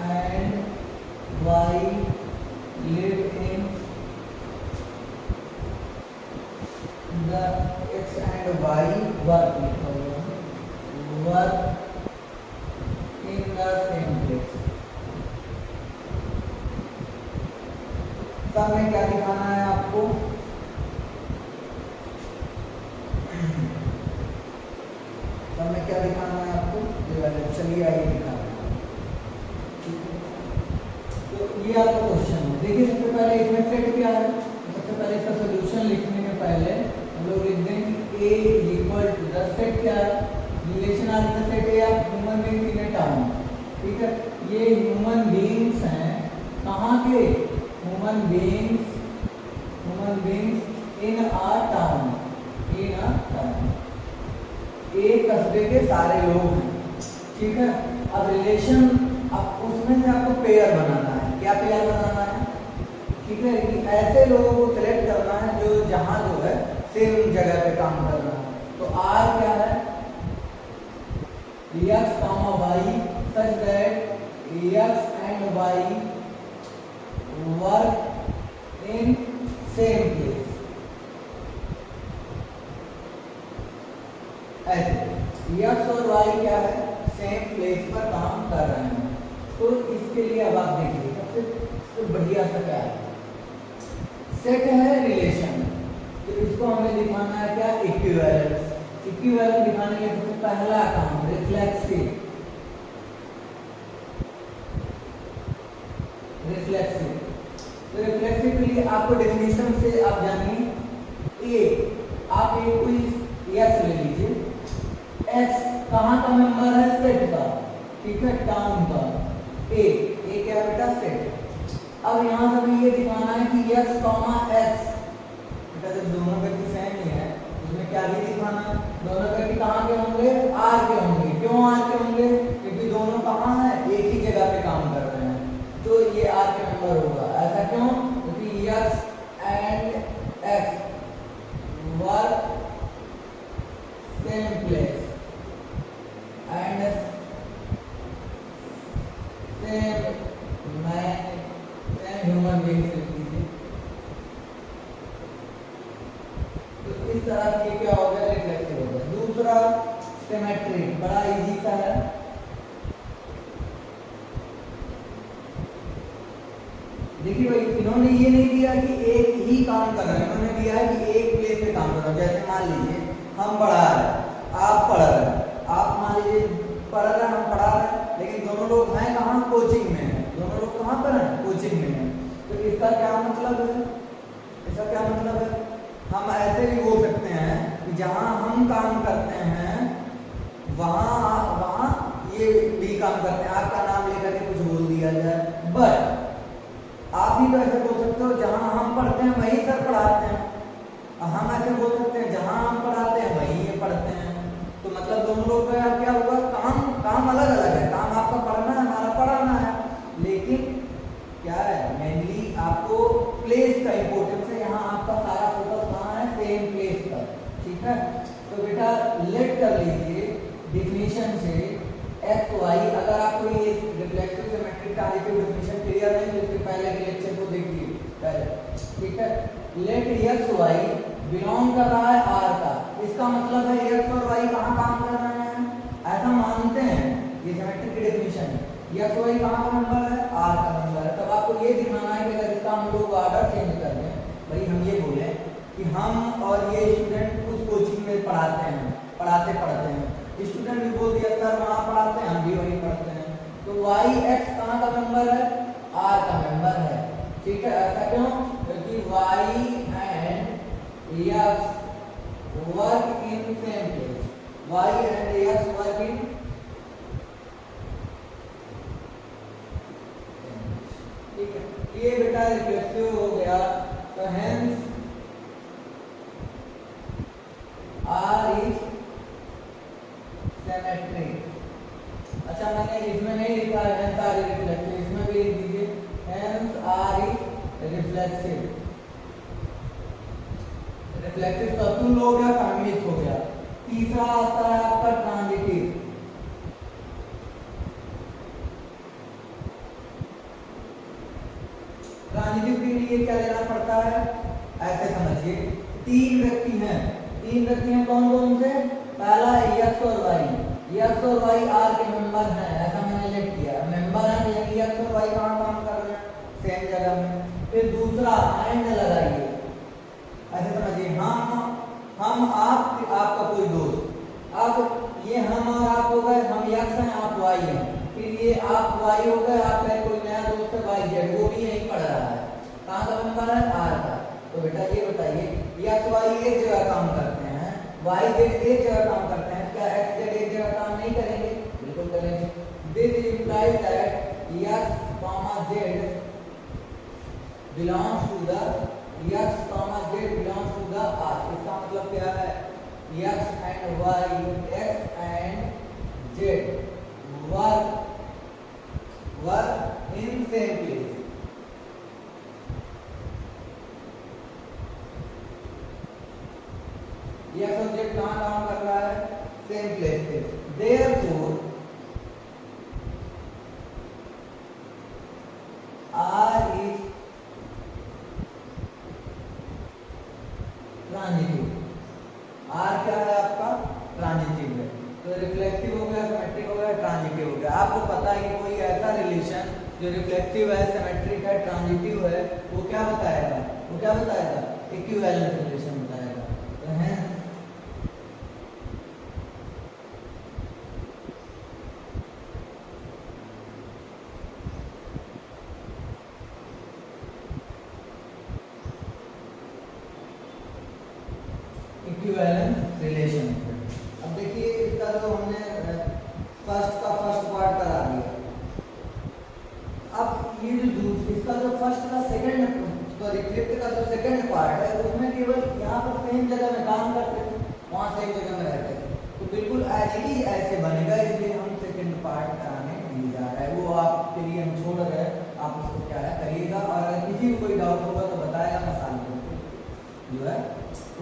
and y live in the x and y work in the same place। सब में क्या दिखाना है आपको, सब में क्या दिखाना है आपको, चलिए आइए दिखाना है। तो ये आपका क्वेश्चन है। देखिए सबसे पहले इसमें सेट क्या है, सबसे पहले इसका सोल्यूशन लिखने के पहले हम लोग लिख देंगे A equal to the set क्या है, relation R in the set A of human beings in a town. ठीक है, ये ह्यूमन बीइंग्स हैं कहाँ के, human beings in a town, in a town, एक कस्बे के सारे लोग हैं। ठीक है, अब रिलेशन, अब उसमें से आपको पेयर बनाना है। क्या पेयर बनाना है, ठीक है, कि ऐसे लोगों को सिलेक्ट करना है जो जहां जो है सेम जगह पे काम कर रहा है। तो आर क्या है, x comma y such that x and y work in same place. ऐसे x और y क्या है, सेम प्लेस पर काम कर रहे हैं। तो इसके लिए अब आप देखिए सबसे बढ़िया सा क्या है, सेट है रिलेशन, तो इसको हमें दिखाना है क्या, इक्विवेलेंस। इक्विवेलेंस दिखाने के लिए पहला काम रिफ्लेक्सिव, तो रिफ्लेक्सिव के लिए आपको डेफिनेशन से आप जानिए, ए आप एक कोई एक्स ले लीजिए, एक्स कहाँ का मेंबर है, सेट का। ठीक है, टाउन का, ए क्या बेटा, सेट। अब यहाँ से भी ये दिखाना है कि x कॉमा x, बेटा जब दोनों व्यक्ति सेम ही है उसमें क्या भी दिखाना है, दोनों व्यक्ति कहाँ के होंगे, r के होंगे। क्यों r के होंगे, क्योंकि दोनों कहाँ है, एक ही जगह पे काम कर रहे हैं, तो ये r के नंबर होगा। ऐसा क्यों, क्योंकि x and x work same place and same human beings लिख लीजिए। तो इस तरह से क्या होगा, रिफ्लेक्सिव होगा। दूसरा सिमेट्रिक, बड़ा इजी सा है। देखिए भाई, इन्होंने ये नहीं दिया कि एक ही काम कर रहे हैं, इन्होंने दिया है कि एक प्लेस पे काम कर रहे हैं। जैसे मान लीजिए हम पढ़ा रहे हैं, आप पढ़ रहे हैं, आप मान लीजिए पढ़ रहे हैं, हम पढ़ा रहे हैं, लेकिन दोनों लोग हैं कहाँ, कोचिंग में हैं। दोनों लोग कहाँ पर हैं, कोचिंग में हैं। तो इसका क्या मतलब है, इसका क्या मतलब है, हम ऐसे भी बोल सकते हैं कि जहाँ हम काम करते हैं वहाँ ये भी काम करते हैं, आपका नाम लेकर के कुछ बोल दिया जाए। बट आप भी तो ऐसे बोल सकते हो, जहाँ हम पढ़ते हैं वहीं सर पढ़ाते हैं, डेफिनेशन से एक्स वाई, अगर आपको ये reflexive symmetric transitive definition clear नहीं तो इसके पहले के लेक्चर को देखिए पहले, ठीक है। लेट एक्स वाई बिलोंग कर रहा है आर का, इसका मतलब है एक्स और वाई कहाँ काम कर रहे हैं, ऐसा मानते हैं, ये सिमेट्रिक की डेफिनेशन है। एक्स वाई कहाँ का नंबर है, आर का नंबर है। तब आपको ये दिखाना है कि अगर इसका हम लोग ऑर्डर चेंज कर दें, भाई हम ये बोले कि हम और ये स्टूडेंट उस कोचिंग में पढ़ते हैं, स्टूडेंट भी बोल दिया सर वहाँ पढ़ाते हैं, हम भी वहीं पढ़ते हैं, तो वाई एक्स कहाँ का मेंबर है, आर का मेंबर है, ठीक है। ऐसा क्यों, क्योंकि y and x work in same place, y and x work in, ठीक है। ये बेटा रिफ्लेक्सिव हो गया, तो हेंस आर इज सिमेट्रिक। अच्छा मैंने इसमें नहीं लिखा है हेंस आर इज रिफ्लेक्सिव, इसमें भी लिख दीजिए hence R is reflexive. Reflexive सतुल हो गया, सममित हो गया। तीसरा आता है आपका ट्रांजिटिव। ट्रांजिटिव के लिए क्या लेना पड़ता है, ऐसे समझिए, तीन व्यक्ति हैं, कौन कौन से, पहला एक्स और वाई, एक्स और वाई आर के मेंबर हैं, ऐसा मैंने लिख दिया, मेंबर हैं, यानी एक्स और वाई कहाँ काम कर रहे हैं, सेम जगह में। फिर दूसरा एंड लगाइए, ऐसे समझिए, हम आपका कोई दोस्त, अब ये हम और आप हो गए, हम एक्स हैं आप वाई हैं, फिर ये आप वाई हो गए, आपका कोई नया दोस्त है वाई जेड, वो भी यहीं पढ़ रहा है, कहाँ का मेंबर है, आर का। तो बेटा ये बताइए, एक्स वाई एक जगह काम करते हैं, वाई जेड एक जगह काम करते हैं, क्या एक्स जेड एक जगह काम नहीं करेंगे, बिल्कुल करेंगे। This implies that x comma z belongs to the, x comma z belongs to the R. इसका मतलब क्या है, x and y, x and z work in same place, यह सब्जेक्ट कहाँ काम कर रहा है, सेम प्लेस पे। Therefore R is transitive, R क्या है आपका, ट्रांजिटिव है। तो रिफ्लेक्टिव हो गया, सिमेट्रिक हो गया, ट्रांजिटिव हो गया। आपको पता है कि कोई ऐसा रिलेशन जो रिफ्लेक्टिव है, सिमेट्रिक है, ट्रांजिटिव है, वो क्या बताएगा, इक्विवेलेंस रिलेशन बताएगा। तो है इक्विवेलेंस रिलेशन। अब देखिए इसका जो हमने फर्स्ट पार्ट करा दिया, अब ये जो इसका जो फर्स्ट का सेकंड, सॉरी फिफ्थ का जो सेकंड पार्ट है, उसमें केवल यहाँ पर सेम जगह में काम करते थे, वहाँ सेम जगह में रहते थे, तो बिल्कुल एज इट इज ऐसे बनेगा, इसलिए हम सेकंड पार्ट कराने नहीं जा रहे हैं, वो आपके लिए हम छोड़ रहे हैं, आप उसको क्या है करिएगा, और अगर किसी को कोई डाउट होगा तो बताएगा, मसाल जो है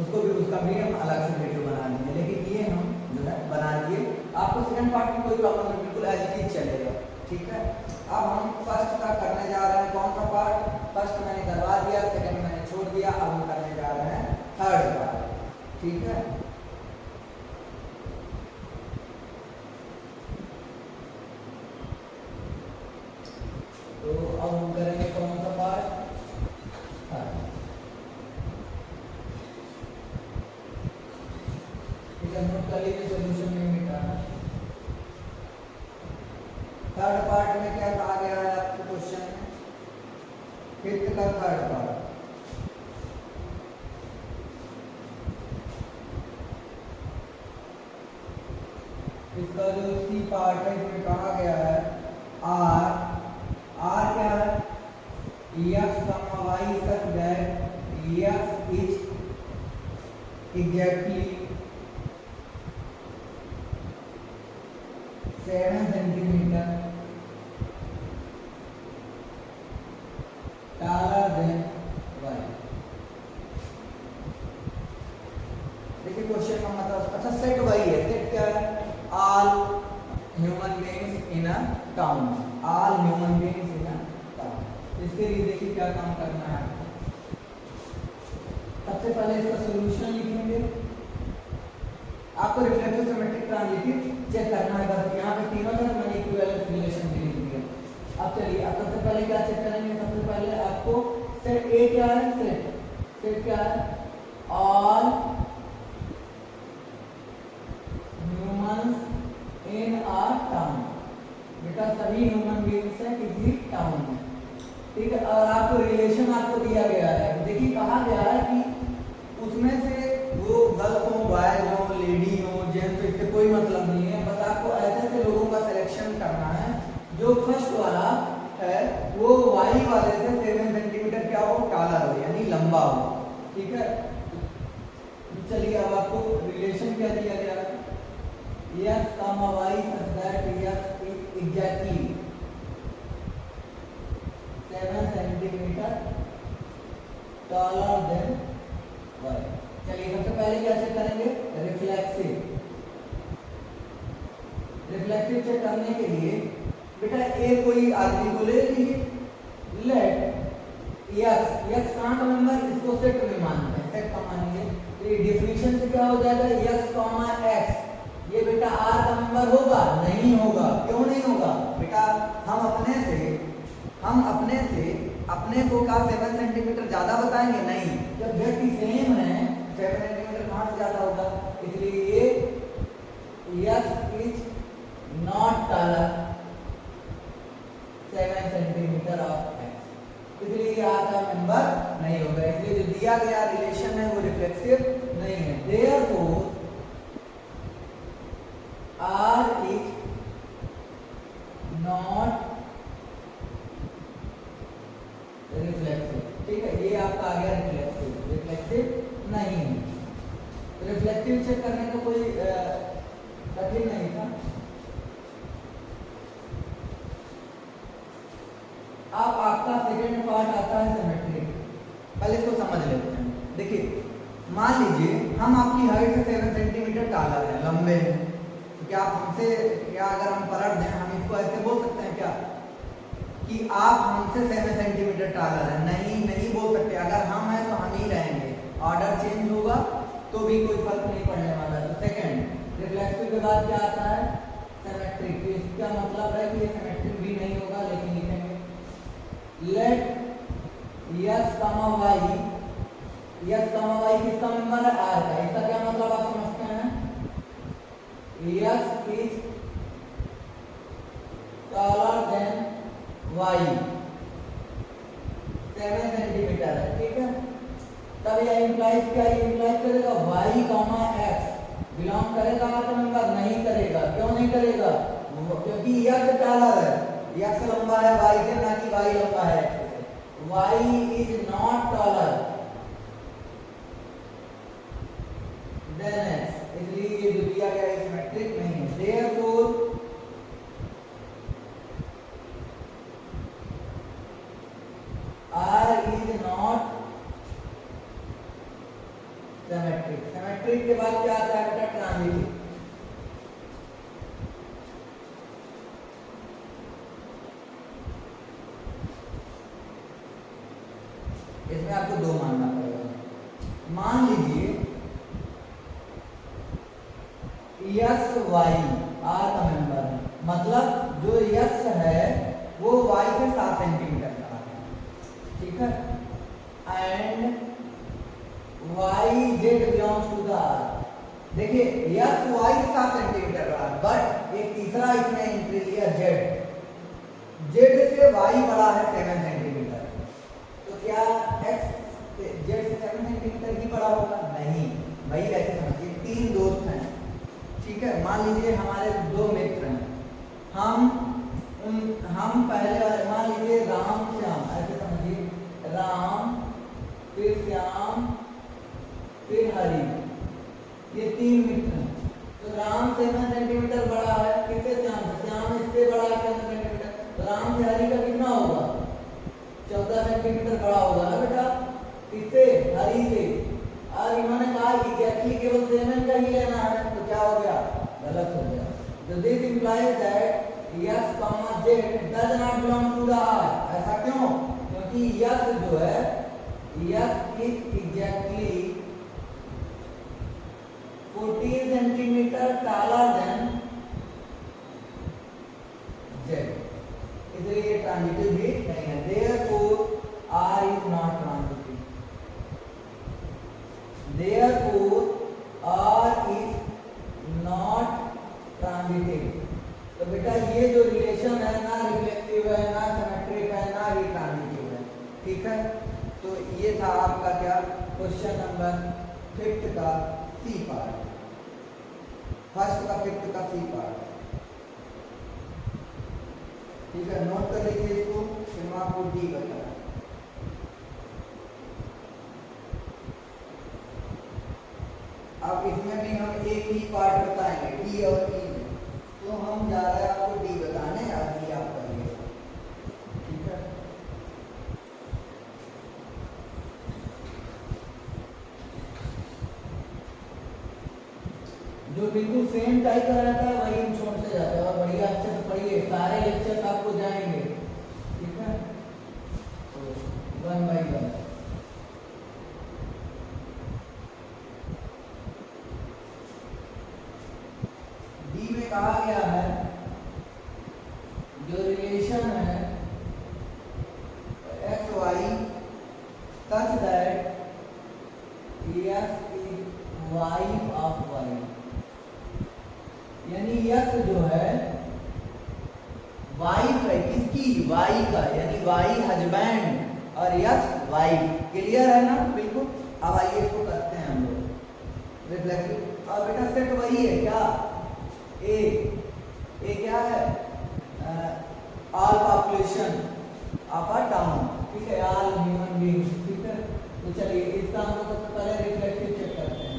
उसको भी, उसका भी हम अलग से वीडियो बना देंगे, लेकिन ये हम जो है बना दिए। आपको सेकंड पार्ट में कोई प्रॉब्लम नहीं, बिल्कुल एज इट इज चलेगा, ठीक है। अब हम फर्स्ट का करने जा रहे हैं, कौन सा पार्ट, फर्स्ट मैंने करवा दिया, सेकंड मैंने छोड़ दिया, अब हम करने जा रहे हैं थर्ड पार्ट, ठीक है। तो अब हम करेंगे कौन सा पार्ट, नोट कर लीजिए, सॉल्यूशन में मिटाना। थर्ड पार्ट में क्या कहा गया है आपके क्वेश्चन में, फिफ्थ का थर्ड पार्ट, इसका जो सी पार्ट है इसमें कहा गया है आर क्या है, x comma y such that x is exactly 7 centimetre taller than y। देखिए क्वेश्चन का मतलब, अच्छा सेट y है, सेट क्या है, all human beings in a town, all human beings in a town. इसके लिए देखिए क्या काम करना है आपको। सबसे पहले इसका सॉल्यूशन लिखेंगे। आपको रिफ्लेक्सिव सिमेट्रिक ट्रांजिटिव चेक करना है, बस यहाँ पे तीनों तरफ मैंने इक्विवेलेंस रिलेशन भी लिख दिया। अब चलिए, अब सबसे पहले क्या चेक करेंगे, सबसे पहले आपको सेट ए क्या है, सेट क्या है, all humans in a town, बेटा सभी ह्यूमन बीइंग्स हैं किसी टाउन में, ठीक है। और आपको रिलेशन आपको दिया गया है, देखिए कहा गया है कि उसमें से वो गर्ल्स हो, बॉय हो, लेडी हो, जेंट्स, इससे कोई मतलब नहीं है, बस आपको ऐसे ऐसे लोगों का सिलेक्शन करना है जो फर्स्ट वाला है वो वाई वाले से 7 सेंटीमीटर क्या हो, टालर हो, यानी लंबा हो, ठीक है। चलिए अब आपको रिलेशन क्या दिया गया है, x, y such that x is exactly 7 centimetre taller than y। चलिए सबसे पहले क्या चेक करेंगे, रिफ्लेक्सिव चेक करने के लिए बेटा ए कोई आदमी को ले लीजिए, लेट x कहाँ का मेंबर, इसको सेट में मानते हैं, सेट का मानेंगे तो ये डेफिनेशन से क्या हो जाएगा, x, ये बेटा r का मेंबर होगा, नहीं होगा, क्यों नहीं होगा बेटा, हम अपने से अपने को का 7 सेंटीमीटर ज्यादा बताएंगे, नहीं, जब व्यक्ति सेम है 7 सेंटीमीटर कहाँ से ज्यादा होगा, इसलिए ये x is not taller 7 centimetre of x, इसलिए r का मेंबर नहीं होगा, इसलिए जो दिया गया रिलेशन है वो रिफ्लेक्सिव नहीं है। Therefore r is not reflexive, ठीक है, ये आपका आ गया रिफ्लेक्सिव नहीं है। रिफ्लेक्टिव चेक करने का कोई कठिन नहीं था। अब आपका सेकंड पार्ट आता है सिमेट्रिक, पहले इसको समझ लेते हैं। देखिए मान लीजिए हम आपकी हाइट से 7 सेंटीमीटर टालर है, लंबे हैं, तो क्या आप हमसे, क्या अगर हम पलट दें, हम इसको ऐसे बोल सकते हैं क्या कि आप हमसे 7 सेंटीमीटर टालर है, नहीं बोल सकते, अगर हम हैं तो हम ही रहेंगे, ऑर्डर चेंज होगा तो भी कोई फर्क नहीं पड़ने वाला। तो सेकंड रिफ्लेक्सिव के बाद क्या आता है, सिमेट्रिक, तो इसका मतलब है कि ये सिमेट्रिक भी नहीं होगा, लेकिन लिखेंगे लेट x, y किसका मेंबर है, r का, इसका क्या मतलब आप समझते हैं, x is taller than y 7 centimetre है, ठीक है। तब यह इंप्लाइज क्या, ये इंप्लाइज करेगा y, x बिलोंग करेगा r का मेंबर, नहीं करेगा, क्यों नहीं करेगा, क्योंकि x टालर है, x लंबा है y से, ना कि y लंबा है x से, y is not taller than x, इसलिए ये जो दिया गया है सिमेट्रिक नहीं है। Therefore r is not symmetric. Symmetric के बाद क्या आता है बेटा, ट्रांजिटिव। इसमें आपको दो मानना पड़ेगा। मान लीजिए x y r का मेंबर है, मतलब जो x है वो y से 7 सेंटीमीटर का है, ठीक है, and y z belongs to the r। देखिए x y से 7 सेंटीमीटर का है, बट एक तीसरा इसमें एंट्री लिया z से y बड़ा है 7 सेंटीमीटर, तो क्या x z से 7 सेंटीमीटर ही बड़ा होगा, नहीं भाई, ऐसे समझिए, तीन दोस्त हैं, ठीक है, मान लीजिए हमारे दो मित्र हैं, हम पहले मान लीजिए राम श्याम, ऐसे समझिए, राम फिर श्याम फिर हरि, ये तीन मित्र हैं। तो राम 7 सेंटीमीटर बड़ा है, किससे, श्याम से, श्याम इससे बड़ा है 7 सेंटीमीटर, तो राम से हरि का कितना होगा, 14 सेंटीमीटर बड़ा होगा ना बेटा, किससे, हरि से। और इन्होंने कहा एग्जैक्टली केवल 7 का ही लेना है, तो क्या हो गया, गलत हो गया, तो this implies that x, z does not belong to the R। ऐसा क्यों? क्योंकि x जो है x is exactly 14 centimetre taller than z, इसलिए ये ट्रांजिटिव भी नहीं है। Therefore R is not transitive। Therefore R is not transitive। तो बेटा ये जो रिलेशन है ना रिफ्लेक्टिव है, ना सिमेट्रिक है, ना ही ट्रांजिटिव है। ठीक है, तो ये था आपका क्या क्वेश्चन नंबर 5 का सी पार्ट, फर्स्ट का 5 का सी पार्ट। ठीक है, नोट कर लीजिए इसको, फिर मैं आपको डी बताया। अब इसमें भी हम एक ही पार्ट बताएंगे डी और ई में, तो हम जा रहे हैं आपको डी बताने, आगे आप करिए। ठीक है, जो बिल्कुल सेम टाइप का रहता है वही हम छोड़ते जाते हैं, और बढ़िया अच्छे से पढ़िए, सारे लेक्चर आपको जाएंगे। ठीक है, तो 1 by 1 डी में कहा गया है जो रिलेशन है x y such that x is wife of y, यानी यक्स जो है वाइफ है किसकी? वाई का, यानी वाई हस्बैंड और यक्स वाइफ। क्लियर है ना? बिल्कुल। अब आइए इसको करते हैं हम लोग रिफ्लेक्टिव। और बेटा सेट वही है क्या? ए क्या है? All population of a town. ठीक है, ऑल ह्यूमन बीइंग्स। ठीक है, तो चलिए इसका हम लोग सबसे पहले रिफ्लेक्टिव चेक करते हैं।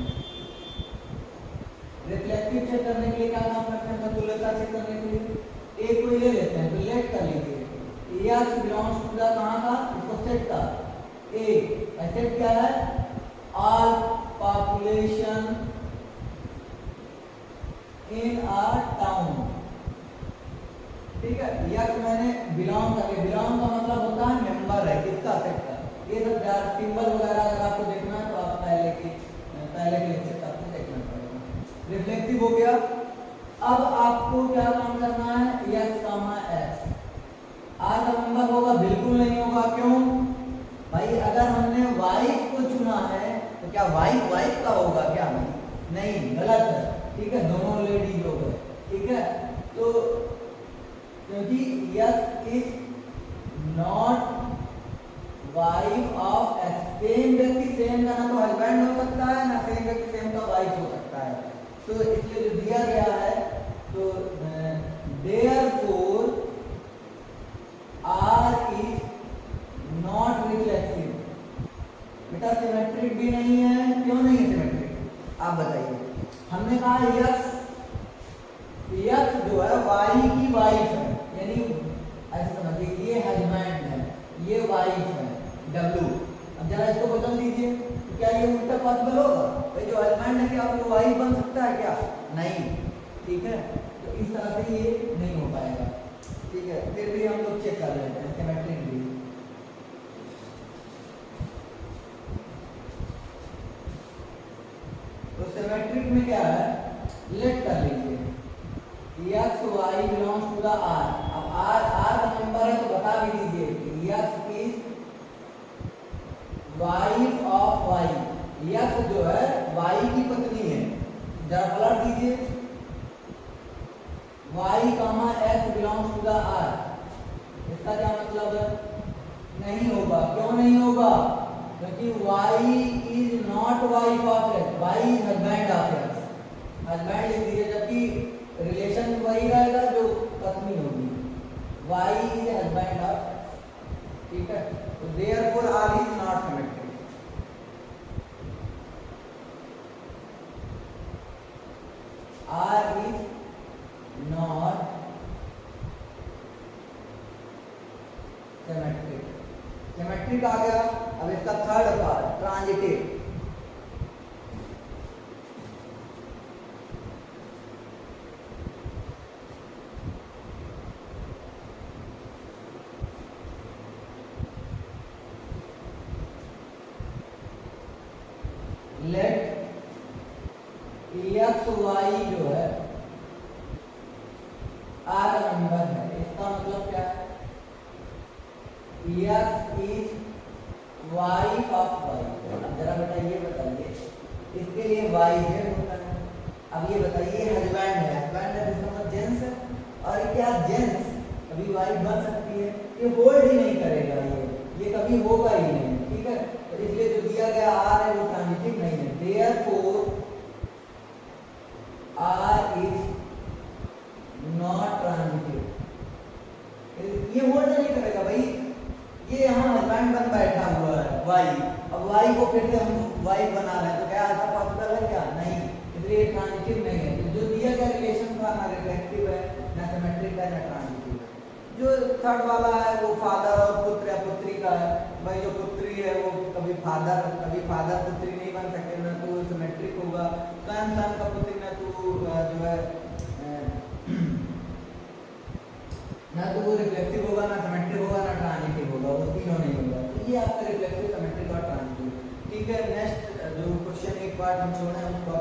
रिफ्लेक्टिव चेक करने के लिए क्या काम करते हैं? समतुल्यता चेक करने के लिए ए को ले लेते हैं, तो लेट कर लीजिए। एक्स बिलोंग्स टू द कहां का? इसको सेट का ए। सेट क्या है? All population in a town. ठीक है, एक्स मैंने बिलोंग कर लिया। बिलोंग का मतलब होता है मेंबर है किसका? सेट का। ये सब सिंबल वगैरह अगर आपको देखना है तो आप पहले के लेक्चर आपको देखना पड़ेगा। रिफ्लेक्टिव हो गया। अब आपको क्या काम करना है? X comma x. आर का मेंबर होगा? बिल्कुल नहीं होगा। क्यों भाई? अगर हमने वाइफ को चुना है तो क्या वाइफ का होगा क्या? नहीं, गलत है। ठीक है, दोनों लेडीज हो गए। ठीक है, तो क्योंकि x is not wife of x. Same व्यक्ति सेम का ना तो हस्बैंड हो सकता है, ना सेम व्यक्ति सेम का वाइफ हो सकता है। तो इसलिए जो दिया गया है तो therefore R is not reflexive। बेटा सिमेट्रिक भी नहीं है। क्यों नहीं है सिमेट्रिक? आप बताइए। हमने कहा यक्स जो है वाई की वाइफ है, यानी ऐसे समझिए ये हस्बैंड है, ये वाइफ है डब्ल्यू। अब जरा इसको बदल दीजिए, तो क्या ये उल्टा पॉसिबल होगा? भाई जो हस्बैंड है क्या वो वाइफ बन सकता है क्या? नहीं। ठीक है, तो इस तरह से ये नहीं हो पाएगा। ठीक है, फिर भी हम लोग चेक कर लेते हैं सिमेट्रिक भी। तो सिमेट्रिक में क्या है? लेट कर लीजिए x y belongs to the R. अब आर का मेंबर है तो बता भी दीजिए कि x is wife of y. X जो है वाई की पत्नी है। जरा पलट दीजिए, y comma x belongs to the R. इसका क्या मतलब है? नहीं होगा। क्यों नहीं होगा? क्योंकि y is not wife of x, y is husband of x. Husband लिख दीजिए, जबकि रिलेशन वही रहेगा जो पत्नी होगी। Y is husband of x. ठीक है, तो therefore R is not symmetric. R is not symmetric। Symmetric आ गया। अब इसका third part transitive. Let x y जो है आर का नंबर है, इसका मतलब क्या है, x is wife of y. अब जरा बेटा ये बताइए, इसके लिए वाई जेड होता है। अब ये बताइए हस्बैंड है, हस्बैंड है इसका मतलब जेंट्स है, और क्या जेंट्स कभी वाइफ बन सकती है? ये होल्ड ही नहीं करेगा, ये कभी होगा ही नहीं, ठीक है। तो इसलिए जो दिया गया आर है वो ट्रांजिटिव नहीं है, therefore R is not transitive. ये होल्ड नहीं करेगा भाई, ये यहाँ हस्बैंड बन बैठा हुआ है वाई, अब वाई को फिर से हम वाइफ बना रहे हैं, तो क्या ऐसा पॉसिबल है क्या? नहीं, इसलिए ट्रांजिटिव नहीं है। तो जो दिया गया रिलेशन था ना रिफ्लेक्टिव है, ना सिमेट्रिक है, ना ट्रांजिटिव है। जो थर्ड वाला है वो फादर और पुत्र या पुत्री का है। भाई जो पुत्री है वो कभी फादर पुत्री नहीं बन सकते, ना तो सिमेट्रिक होगा, सन का पुत्री ना तो जो है ना तो वो रिफ्लेक्टिव होगा, ना सिमेट्रिक होगा, ना ट्रांजिटिव होगा, वो तीनों नहीं होगा। तो ये आपका रिफ्लेक्टिव, सिमेट्रिक और ट्रांजिटिव। ठीक है, नेक्स्ट जो क्वेश्चन एक पार्ट हम छोड़े हैं उसको